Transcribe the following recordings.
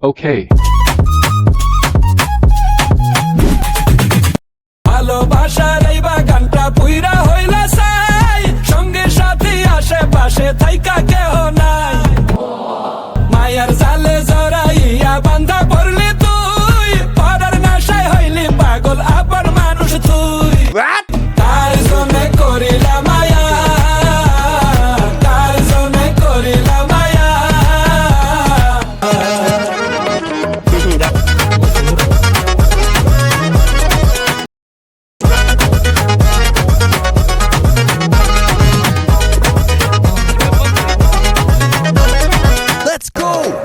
Okay. ভালোবাসার এই বাগানটা পুইরা হইলা চাই, সঙ্গে সাথী আশেপাশে থাইকা কেহ নাই। মায়ার জালে জড়াইয়া বান্ধা পড়লি তুই, পরার নাশায় হইলি পাগল আবার মানুষ তুই। তার জন্যে করিলা মায়া, তার জন্যে করিলা মায়া।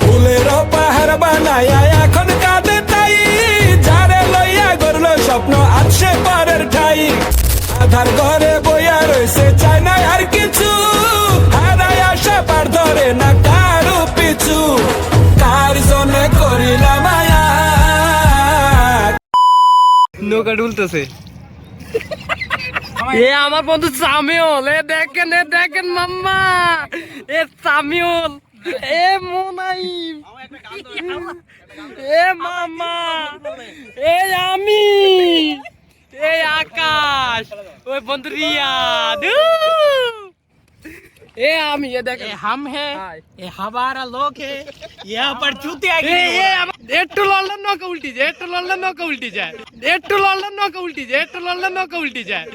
ফুলেরও পাহাড় বানায়া এখন কাঁদে তাই, যারে লইয়া গড়ল স্বপ্ন আছে পরের ঠাই। আধার ঘরে বইয়া রয়েছে চাই না আর কিছু, হারাই আসা পার ধরে না কারো পিছু। কার জন্য করিলা মায়া। নৌকা ডুলতেছে। এ আমার বন্ধু সামিউল, এ দেখেন মাম্মা, এ সামিউল, এ মোনাইম, এ মামা, এ আমি, এ আকাশ, ওই বন্ধু রিয়াদ, ए আমি ये देख हम है ये हमारा लोग है यहाँ पर चूतिया একটু লড়লে নৌকা উল্টি যায়, একটু লড়লে নৌকা উল্টি যায়, একটু লড়লে নৌকা উল্টি যায়, একটু লড়লে নৌকা উল্টি যায়।